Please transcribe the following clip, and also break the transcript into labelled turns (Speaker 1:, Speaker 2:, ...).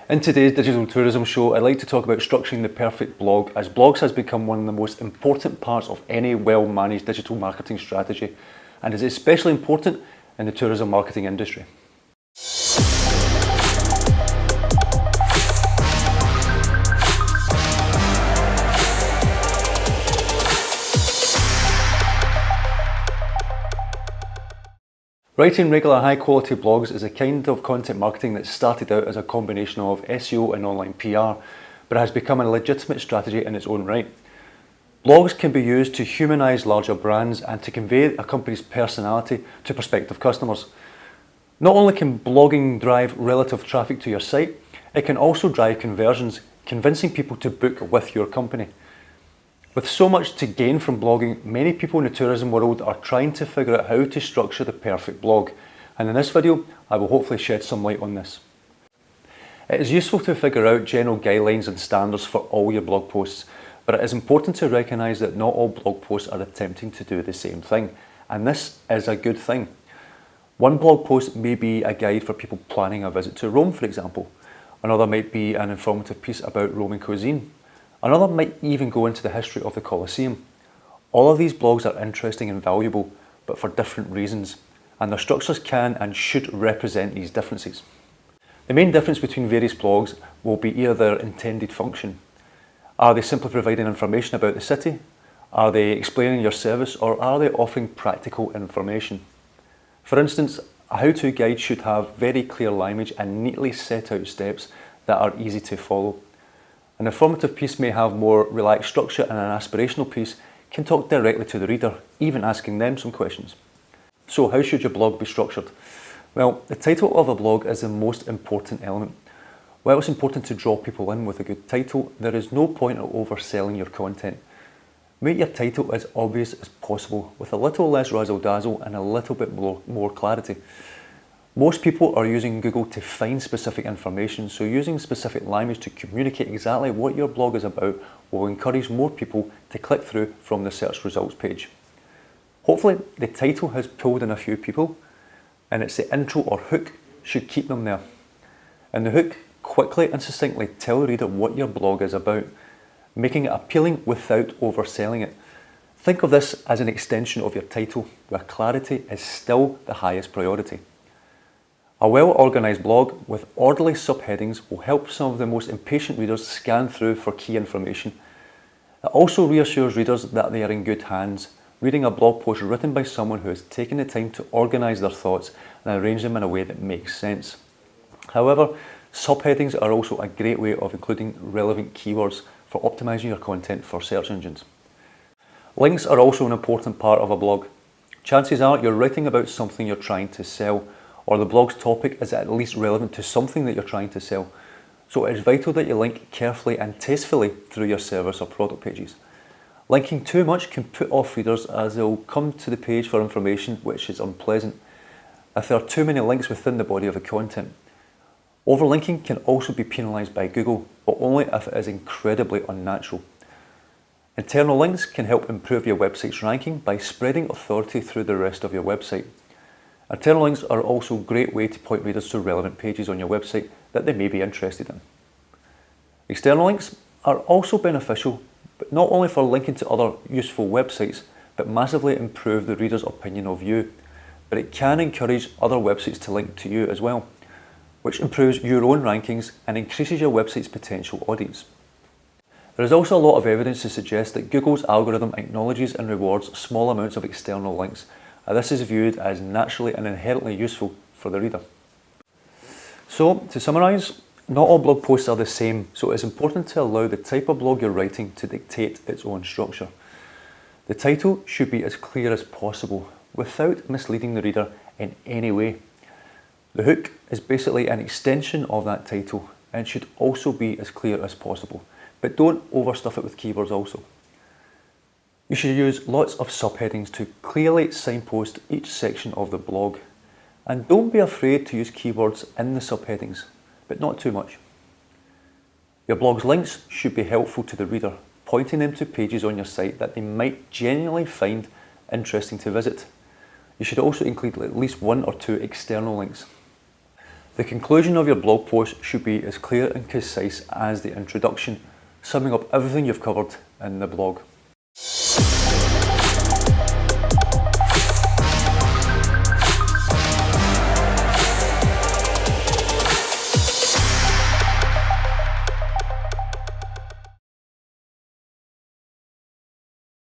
Speaker 1: In today's Digital Tourism Show, I'd like to talk about structuring the perfect blog, as blogs has become one of the most important parts of any well-managed digital marketing strategy, and is especially important in the tourism marketing industry. Writing regular high-quality blogs is a kind of content marketing that started out as a combination of SEO and online PR, but has become a legitimate strategy in its own right. Blogs can be used to humanise larger brands and to convey a company's personality to prospective customers. Not only can blogging drive relative traffic to your site, it can also drive conversions, convincing people to book with your company. With so much to gain from blogging, many people in the tourism world are trying to figure out how to structure the perfect blog, and in this video I will hopefully shed some light on this. It is useful to figure out general guidelines and standards for all your blog posts, but it is important to recognise that not all blog posts are attempting to do the same thing, and this is a good thing. One blog post may be a guide for people planning a visit to Rome, for example. Another might be an informative piece about Roman cuisine. Another might even go into the history of the Colosseum. All of these blogs are interesting and valuable, but for different reasons, and their structures can and should represent these differences. The main difference between various blogs will be either their intended function. Are they simply providing information about the city? Are they explaining your service, or are they offering practical information? For instance, a how-to guide should have very clear language and neatly set out steps that are easy to follow. An informative piece may have more relaxed structure, and an aspirational piece can talk directly to the reader, even asking them some questions. So how should your blog be structured? Well, the title of a blog is the most important element. While it's important to draw people in with a good title, there is no point in overselling your content. Make your title as obvious as possible, with a little less razzle-dazzle and a little bit more clarity. Most people are using Google to find specific information, so using specific language to communicate exactly what your blog is about will encourage more people to click through from the search results page. Hopefully the title has pulled in a few people, and it's the intro or hook should keep them there. In the hook, quickly and succinctly tell the reader what your blog is about, making it appealing without overselling it. Think of this as an extension of your title, where clarity is still the highest priority. A well-organised blog with orderly subheadings will help some of the most impatient readers scan through for key information. It also reassures readers that they are in good hands, reading a blog post written by someone who has taken the time to organise their thoughts and arrange them in a way that makes sense. However, subheadings are also a great way of including relevant keywords for optimising your content for search engines. Links are also an important part of a blog. Chances are you're writing about something you're trying to sell, or the blog's topic is at least relevant to something that you're trying to sell. So it is vital that you link carefully and tastefully through your service or product pages. Linking too much can put off readers, as they'll come to the page for information which is unpleasant if there are too many links within the body of the content. Overlinking can also be penalised by Google, but only if it is incredibly unnatural. Internal links can help improve your website's ranking by spreading authority through the rest of your website. Internal links are also a great way to point readers to relevant pages on your website that they may be interested in. External links are also beneficial, but not only for linking to other useful websites, but massively improve the reader's opinion of you. But it can encourage other websites to link to you as well, which improves your own rankings and increases your website's potential audience. There is also a lot of evidence to suggest that Google's algorithm acknowledges and rewards small amounts of external links. This is viewed as naturally and inherently useful for the reader. So, to summarise, not all blog posts are the same, so it is important to allow the type of blog you're writing to dictate its own structure. The title should be as clear as possible, without misleading the reader in any way. The hook is basically an extension of that title and should also be as clear as possible, but don't overstuff it with keywords also. You should use lots of subheadings to clearly signpost each section of the blog. And don't be afraid to use keywords in the subheadings, but not too much. Your blog's links should be helpful to the reader, pointing them to pages on your site that they might genuinely find interesting to visit. You should also include at least one or two external links. The conclusion of your blog post should be as clear and concise as the introduction, summing up everything you've covered in the blog.